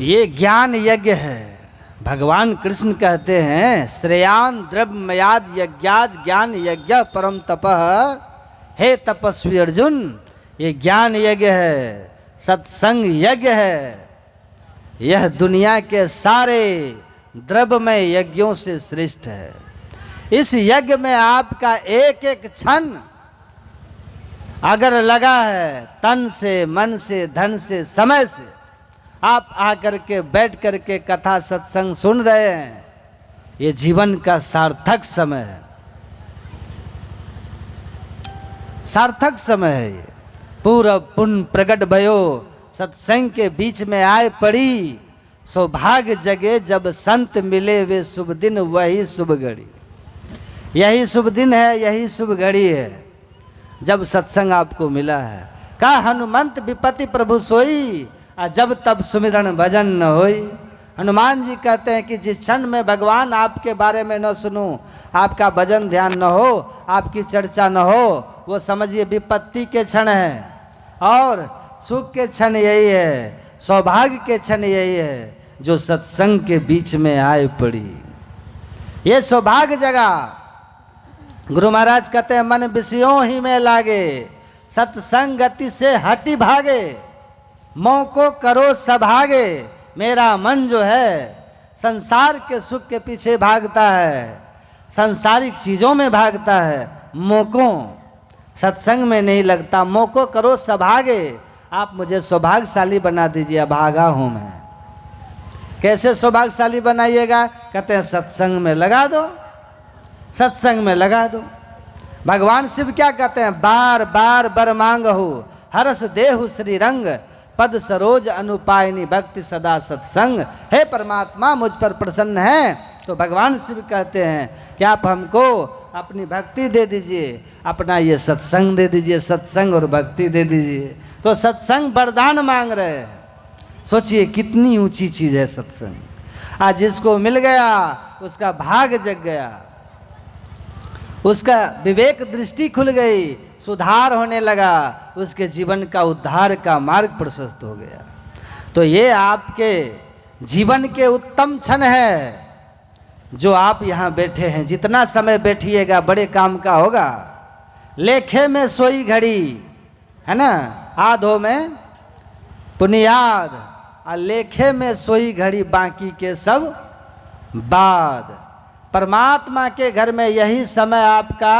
ये ज्ञान यज्ञ है। भगवान कृष्ण कहते हैं श्रेयान द्रव्यमयाद यज्ञाद ज्ञान यज्ञ परम तपः। हे तपस्वी अर्जुन, ये ज्ञान यज्ञ है, सत्संग यज्ञ है। यह दुनिया के सारे द्रव्यमय यज्ञों से श्रेष्ठ है। इस यज्ञ में आपका एक एक क्षण अगर लगा है, तन से, मन से, धन से, समय से, आप आकर के बैठ कर के कथा सत्संग सुन रहे हैं, ये जीवन का सार्थक समय है, सार्थक समय है। ये पूरा पुण्य प्रकट भयो, सत्संग के बीच में आए पड़ी, सौभाग्य जगे जब संत मिले वे शुभ दिन वही शुभ घड़ी। यही शुभ दिन है, यही शुभ घड़ी है जब सत्संग आपको मिला है। कहा हनुमंत विपत्ति प्रभु सोई, जब तब सुमिरन भजन न होई। हनुमान जी कहते हैं कि जिस क्षण में भगवान आपके बारे में न सुनूं, आपका भजन ध्यान न हो, आपकी चर्चा न हो, वो समझिए विपत्ति के क्षण है। और सुख के क्षण यही है, सौभाग्य के क्षण यही है जो सत्संग के बीच में आए पड़ी। ये सौभाग्य जगह गुरु महाराज कहते हैं मन विषयों ही में लागे, सत्संग गति से हटी भागे, मौको करो सभागे। मेरा मन जो है संसार के सुख के पीछे भागता है, संसारिक चीज़ों में भागता है, मौकों सत्संग में नहीं लगता। मौको करो सभागे, आप मुझे सौभाग्यशाली बना दीजिए, अभागा हूँ मैं। कैसे सौभाग्यशाली बनाइएगा? कहते हैं सत्संग में लगा दो, सत्संग में लगा दो। भगवान शिव क्या कहते हैं? बार बार बर मांग हो, हरस देहु श्री रंग, पद सरोज अनुपायनी भक्ति सदा सत्संग। हे परमात्मा मुझ पर प्रसन्न है, तो भगवान शिव कहते हैं कि आप हमको अपनी भक्ति दे दीजिए, अपना ये सत्संग दे दीजिए, सत्संग और भक्ति दे दीजिए। तो सत्संग वरदान मांग रहे हैं। सोचिए कितनी ऊंची चीज़ है सत्संग। आज जिसको मिल गया उसका भाग जग गया, उसका विवेक दृष्टि खुल गई, सुधार होने लगा, उसके जीवन का उद्धार का मार्ग प्रशस्त हो गया। तो ये आपके जीवन के उत्तम क्षण है जो आप यहाँ बैठे हैं। जितना समय बैठिएगा बड़े काम का होगा। लेखे में सोई घड़ी है ना, आधो में पुनियाद, और लेखे में सोई घड़ी बाकी के सब बाद। परमात्मा के घर में यही समय आपका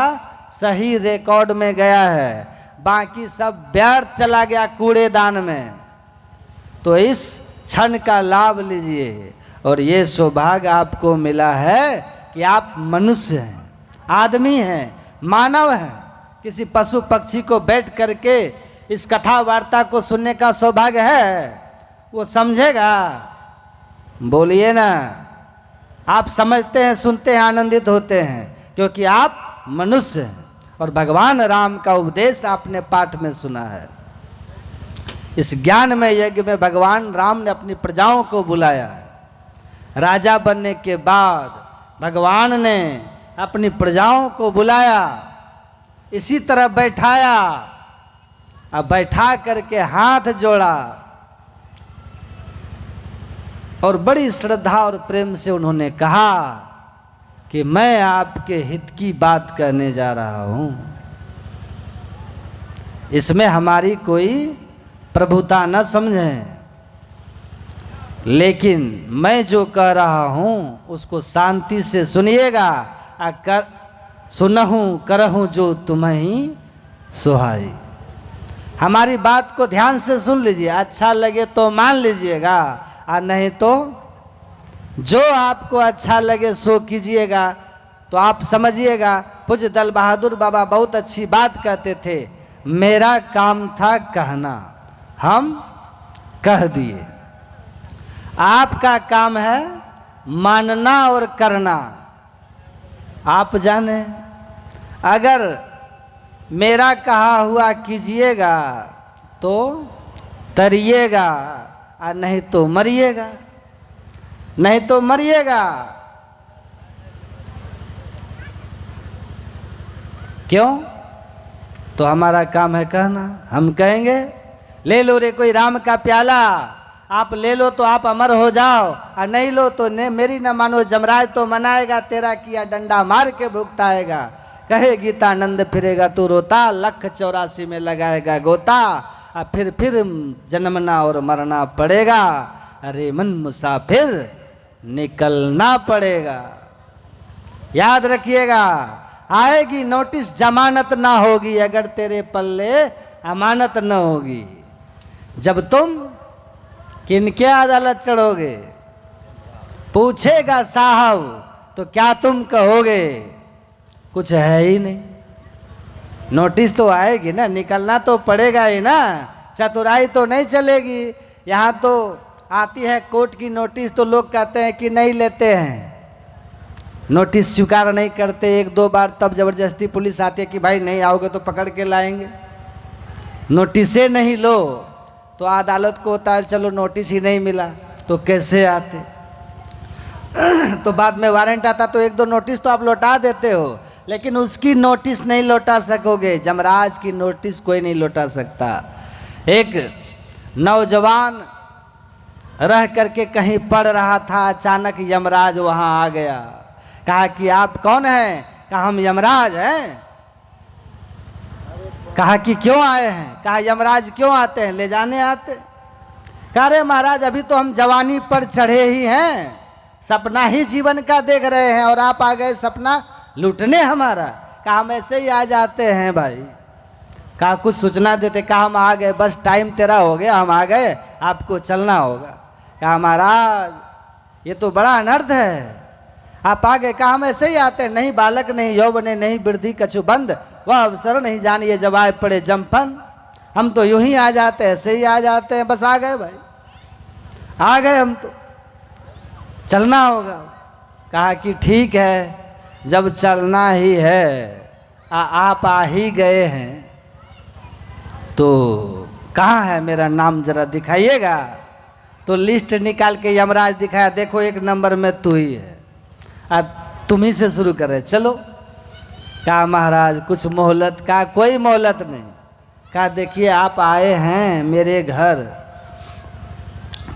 सही रिकॉर्ड में गया है, बाकी सब व्यर्थ चला गया कूड़ेदान में। तो इस क्षण का लाभ लीजिए। और ये सौभाग्य आपको मिला है कि आप मनुष्य हैं, आदमी हैं, मानव हैं। किसी पशु पक्षी को बैठ करके इस कथा वार्ता को सुनने का सौभाग्य है? वो समझेगा? बोलिए ना। आप समझते हैं, सुनते हैं, आनंदित होते हैं, क्योंकि आप मनुष्य हैं और भगवान राम का उपदेश आपने पाठ में सुना है। इस ज्ञान में यज्ञ में भगवान राम ने अपनी प्रजाओं को बुलाया है। राजा बनने के बाद भगवान ने अपनी प्रजाओं को बुलाया, इसी तरह बैठाया, अब बैठा करके हाथ जोड़ा और बड़ी श्रद्धा और प्रेम से उन्होंने कहा कि मैं आपके हित की बात करने जा रहा हूँ। इसमें हमारी कोई प्रभुता न समझें, लेकिन मैं जो कह रहा हूँ उसको शांति से सुनिएगा। सुनहूँ करहूँ जो तुम्हें सुहाई। हमारी बात को ध्यान से सुन लीजिए, अच्छा लगे तो मान लीजिएगा, और नहीं तो जो आपको अच्छा लगे सो कीजिएगा। तो आप समझिएगा, पूज्य दल बहादुर बाबा बहुत अच्छी बात कहते थे, मेरा काम था कहना, हम कह दिए। आपका काम है मानना और करना। आप जाने, अगर मेरा कहा हुआ कीजिएगा तो तरिएगा, और नहीं तो मरिएगा, नहीं तो मरिएगा। क्यों? तो हमारा काम है कहना। हम कहेंगे ले लो रे कोई राम का प्याला, आप ले लो तो आप अमर हो जाओ, और नहीं लो तो मेरी न मानो। जमराज तो मनाएगा, तेरा किया डंडा मार के भुगताएगा। कहे गीतानंद फिरेगा तू रोता, 184 में लगाएगा गोता। और फिर जन्मना और मरना पड़ेगा, अरे मन मुसाफिर निकलना पड़ेगा। याद रखिएगा, आएगी नोटिस जमानत ना होगी, अगर तेरे पल्ले अमानत न होगी। जब तुम किनके अदालत चढ़ोगे, पूछेगा साहब तो क्या तुम कहोगे, कुछ है ही नहीं। नोटिस तो आएगी ना, निकलना तो पड़ेगा ही ना, चतुराई तो नहीं चलेगी। यहाँ तो आती है कोर्ट की नोटिस तो लोग कहते हैं कि नहीं लेते हैं, नोटिस स्वीकार नहीं करते 1-2 बार, तब जबरदस्ती पुलिस आती है कि भाई नहीं आओगे तो पकड़ के लाएंगे। नोटिसे नहीं लो तो अदालत को होता है चलो नोटिस ही नहीं मिला तो कैसे आते। तो बाद में वारंट आता तो 1-2 नोटिस तो आप लौटा देते हो, लेकिन उसकी नोटिस नहीं लौटा सकोगे। जमराज की नोटिस कोई नहीं लौटा सकता। एक नौजवान रह करके कहीं पढ़ रहा था, अचानक यमराज वहाँ आ गया। कहा कि आप कौन हैं? कहा हम यमराज हैं। कहा कि क्यों आए हैं? कहा यमराज क्यों आते हैं, ले जाने आते। कहा रे महाराज अभी तो हम जवानी पर चढ़े ही हैं, सपना ही जीवन का देख रहे हैं और आप आ गए सपना लूटने हमारा। कहा हम ऐसे ही आ जाते हैं भाई। कहा कुछ सूचना देते। कहा हम आ गए, बस टाइम तेरा हो गया, हम आ गए, आपको चलना होगा। कहा महाराज ये तो बड़ा अनर्थ है, आप आ गए। कहा हम ऐसे ही आते हैं, नहीं बालक नहीं यौवने नहीं वृद्धि कछु बंद, वह अवसर नहीं जानिए जब आए पड़े जमफन। हम तो यूं ही आ जाते हैं, ऐसे ही आ जाते हैं, बस आ गए भाई, आ गए हम तो, चलना होगा। कहा कि ठीक है, जब चलना ही है, आप आ ही गए हैं तो कहाँ है मेरा नाम जरा दिखाइएगा। तो लिस्ट निकाल के यमराज दिखाया, देखो 1 नंबर में तू ही है, तुम ही से शुरू कर रहे, चलो। कहा महाराज कुछ मोहलत? कहा कोई मोहलत नहीं। कहा देखिए आप आए हैं मेरे घर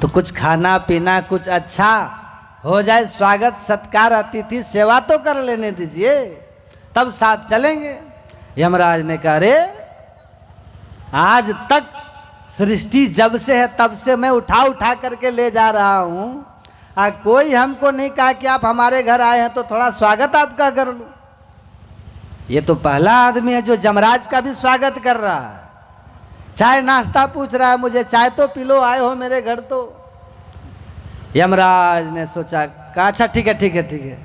तो कुछ खाना पीना कुछ अच्छा हो जाए, स्वागत सत्कार अतिथि सेवा तो कर लेने दीजिए, तब साथ चलेंगे। यमराज ने कहा रे आज तक सृष्टि जब से है तब से मैं उठा करके ले जा रहा हूँ, कोई हमको नहीं कहा कि आप हमारे घर आए हैं तो थोड़ा स्वागत आपका कर लो। ये तो पहला आदमी है जो जमराज का भी स्वागत कर रहा है, चाय नाश्ता पूछ रहा है, मुझे चाय तो पी लो, आए हो मेरे घर तो। यमराज ने सोचा, कहा अच्छा ठीक है,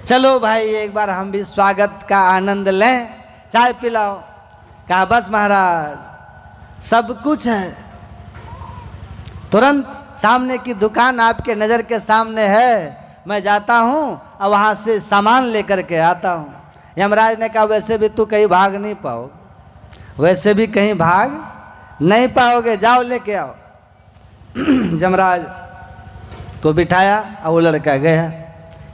चलो भाई एक बार हम भी स्वागत का आनंद लें, चाय पिलाओ। कहा बस महाराज सब कुछ है, तुरंत सामने की दुकान आपके नज़र के सामने है, मैं जाता हूँ और वहाँ से सामान लेकर के आता हूँ। यमराज ने कहा वैसे भी तू कहीं भाग नहीं पाओगे, वैसे भी कहीं भाग नहीं पाओगे, जाओ लेके आओ। यमराज को बिठाया और वो लड़का गया।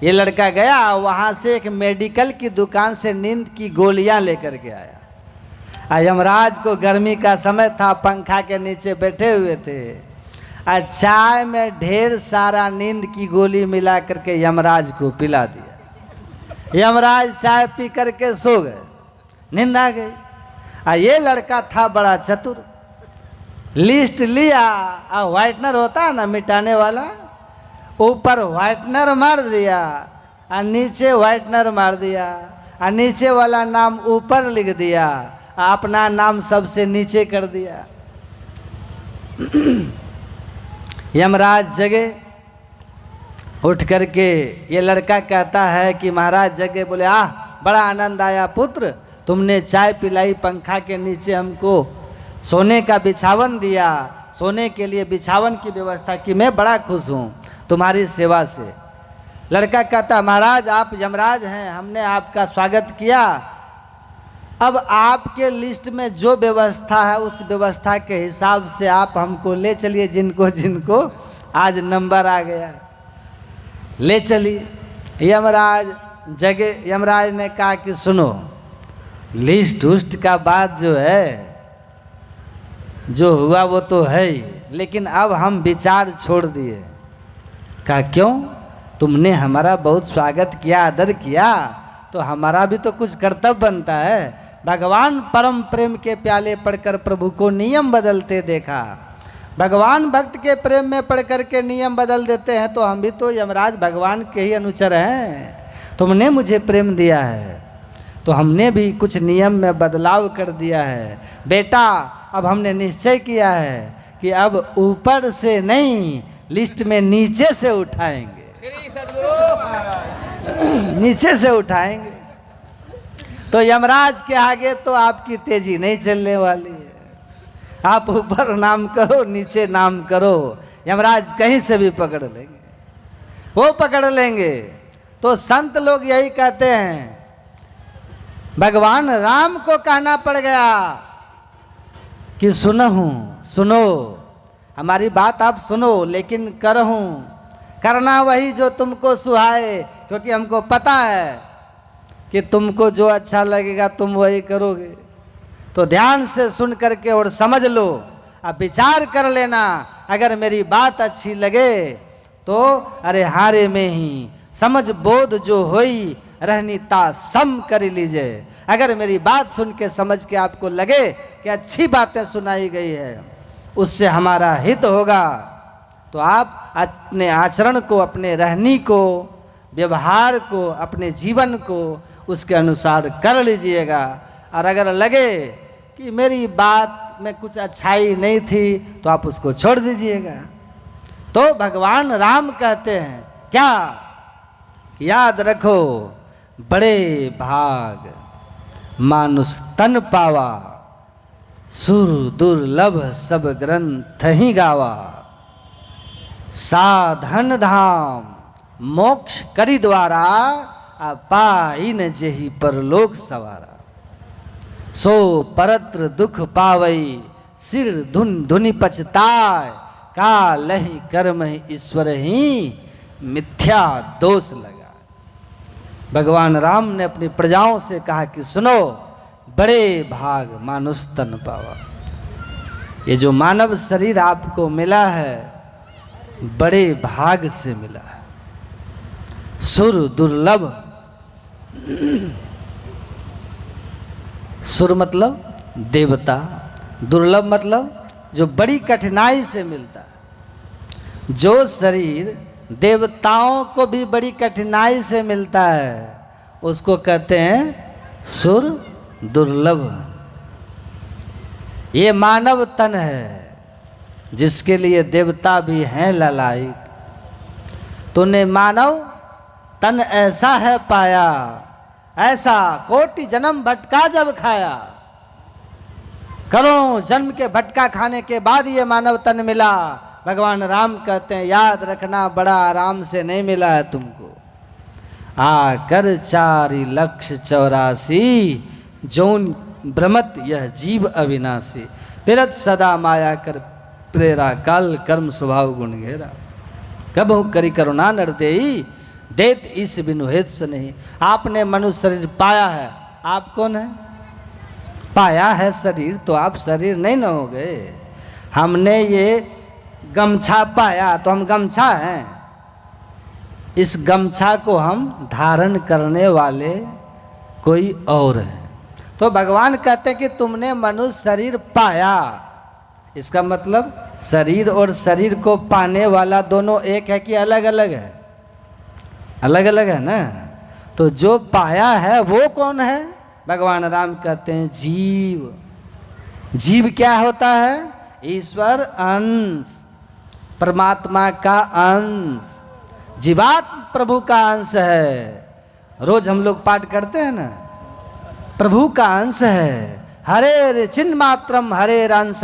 ये लड़का गया और वहाँ से एक मेडिकल की दुकान से नींद की गोलियाँ लेकर के आया। यमराज को गर्मी का समय था, पंखा के नीचे बैठे हुए थे, चाय में ढेर सारा नींद की गोली मिला करके यमराज को पिला दिया। यमराज चाय पी करके सो गए, नींद आ गई। ये लड़का था बड़ा चतुर, लिस्ट लिया और व्हाइटनर होता है ना मिटाने वाला, ऊपर व्हाइटनर मार दिया और नीचे व्हाइटनर मार दिया और नीचे वाला नाम ऊपर लिख दिया, अपना नाम सबसे नीचे कर दिया। यमराज जगे, उठ करके ये लड़का कहता है कि महाराज जगे, बोले बड़ा आनंद आया पुत्र, तुमने चाय पिलाई, पंखा के नीचे हमको सोने का बिछावन दिया, सोने के लिए बिछावन की व्यवस्था की, मैं बड़ा खुश हूँ तुम्हारी सेवा से। लड़का कहता महाराज आप यमराज हैं, हमने आपका स्वागत किया, अब आपके लिस्ट में जो व्यवस्था है उस व्यवस्था के हिसाब से आप हमको ले चलिए, जिनको जिनको आज नंबर आ गया ले चलिए। यमराज जगे। यमराज ने कहा कि सुनो, लिस्ट उस्ट का बात जो है, जो हुआ वो तो है ही, लेकिन अब हम विचार छोड़ दिए। कहा क्यों? तुमने हमारा बहुत स्वागत किया, आदर किया, तो हमारा भी तो कुछ कर्तव्य बनता है। भगवान परम प्रेम के प्याले पढ़कर प्रभु को नियम बदलते देखा। भगवान भक्त के प्रेम में पढ़ कर के नियम बदल देते हैं, तो हम भी तो यमराज भगवान के ही अनुचर हैं। तुमने मुझे प्रेम दिया है तो हमने भी कुछ नियम में बदलाव कर दिया है। बेटा, अब हमने निश्चय किया है कि अब ऊपर से नहीं, लिस्ट में नीचे से उठाएंगे, नीचे से उठाएंगे। तो यमराज के आगे तो आपकी तेजी नहीं चलने वाली है। आप ऊपर नाम करो, नीचे नाम करो, यमराज कहीं से भी पकड़ लेंगे, वो पकड़ लेंगे। तो संत लोग यही कहते हैं, भगवान राम को कहना पड़ गया कि सुनो, हमारी बात आप सुनो, लेकिन करना वही जो तुमको सुहाए, क्योंकि हमको पता है कि तुमको जो अच्छा लगेगा तुम वही करोगे। तो ध्यान से सुन करके और समझ लो, अब विचार कर लेना। अगर मेरी बात अच्छी लगे तो अरे हारे में ही समझ बोध जो होई, रहनी ता सम कर लीजिए। अगर मेरी बात सुन के समझ के आपको लगे कि अच्छी बातें सुनाई गई है, उससे हमारा हित होगा, तो आप अपने आचरण को, अपने रहनी को, व्यवहार को, अपने जीवन को उसके अनुसार कर लीजिएगा। और अगर लगे कि मेरी बात में कुछ अच्छाई नहीं थी तो आप उसको छोड़ दीजिएगा। तो भगवान राम कहते हैं क्या? याद रखो, बड़े भाग मानुष तन पावा, सुर दुर्लभ सब ग्रंथ ही गावा, साधन धाम मोक्ष करी द्वारा, पाई न जेहि परलोक सवारा। सो परत्र दुख पावई, सिर धुन धुनि पछताय, कालहि कर्म ईश्वर ही मिथ्या दोष लगा। भगवान राम ने अपनी प्रजाओं से कहा कि सुनो, बड़े भाग मानुष तन पावा, ये जो मानव शरीर आपको मिला है बड़े भाग से मिला है। सुर दुर्लभ, सुर मतलब देवता, दुर्लभ मतलब जो बड़ी कठिनाई से मिलता है। जो शरीर देवताओं को भी बड़ी कठिनाई से मिलता है उसको कहते हैं सुर दुर्लभ। ये मानव तन है जिसके लिए देवता भी हैं ललायित। तूने मानव तन ऐसा है पाया, ऐसा कोटि जन्म भटका जब खाया। करोड़ों जन्म के भटका खाने के बाद ये मानव तन मिला। भगवान राम कहते हैं याद रखना, बड़ा आराम से नहीं मिला है तुमको। आकर 4,84,000 जौन भ्रमत यह जीव अविनाशी, फिरत सदा माया कर प्रेरा, काल कर्म स्वभाव गुण घेरा। कबहु करी करुणा नर देई, देत इस बिनु हेत से नहीं। आपने मनुष्य शरीर पाया है, आप कौन है? पाया है शरीर, तो आप शरीर नहीं न हो गए। हमने ये गमछा पाया तो हम गमछा हैं। इस गमछा को हम धारण करने वाले कोई और हैं। तो भगवान कहते हैं कि तुमने मनुष्य शरीर पाया, इसका मतलब शरीर और शरीर को पाने वाला दोनों एक है कि अलग अलग है? अलग अलग है ना। तो जो पाया है वो कौन है? भगवान राम कहते हैं जीव। जीव क्या होता है? ईश्वर अंश, परमात्मा का अंश। जीवात्म प्रभु का अंश है। रोज हम लोग पाठ करते हैं ना, प्रभु का अंश है। हरे चिन्ह मात्रम हरे अंश,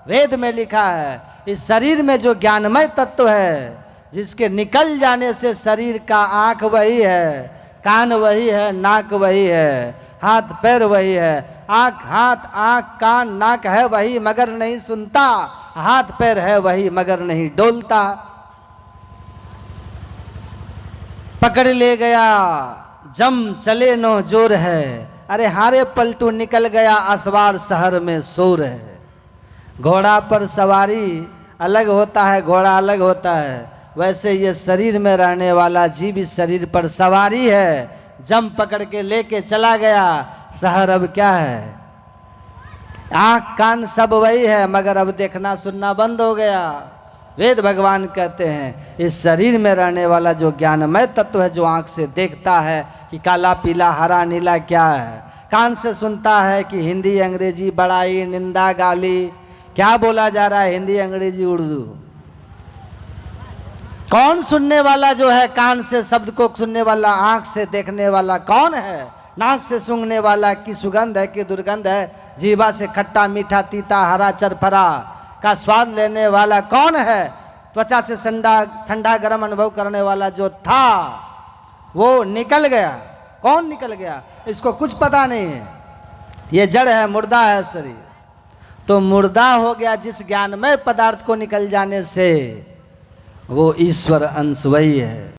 वेद में लिखा है। इस शरीर में जो ज्ञानमय तत्व है, जिसके निकल जाने से शरीर का आँख वही है, कान वही है, नाक वही है, हाथ पैर वही है। आँख हाथ, आँख कान नाक है वही मगर नहीं सुनता, हाथ पैर है वही मगर नहीं डोलता। पकड़ ले गया जम चले नो जोर है, अरे हारे पलटू निकल गया असवार शहर में शोर है। घोड़ा पर सवारी अलग होता है, घोड़ा अलग होता है, वैसे ये शरीर में रहने वाला जीव इस शरीर पर सवारी है। जम पकड़ के लेके चला गया, शहर अब क्या है, आँख कान सब वही है, मगर अब देखना सुनना बंद हो गया। वेद भगवान कहते हैं इस शरीर में रहने वाला जो ज्ञानमय तत्व है, जो आँख से देखता है कि काला पीला हरा नीला क्या है, कान से सुनता है कि हिंदी अंग्रेजी बड़ाई निंदा गाली क्या बोला जा रहा है, हिंदी अंग्रेजी उर्दू, कौन सुनने वाला जो है, कान से शब्द को सुनने वाला, आँख से देखने वाला कौन है, नाक से सूंघने वाला की सुगंध है कि दुर्गंध है, जीवा से खट्टा मीठा तीता हरा चरफरा का स्वाद लेने वाला कौन है, त्वचा से ठंडा गर्म अनुभव करने वाला जो था वो निकल गया। कौन निकल गया, इसको कुछ पता नहीं है, ये जड़ है, मुर्दा है शरीर। तो मुर्दा हो गया जिस ज्ञानमय पदार्थ को निकल जाने से, वो ईश्वर अंश वही है।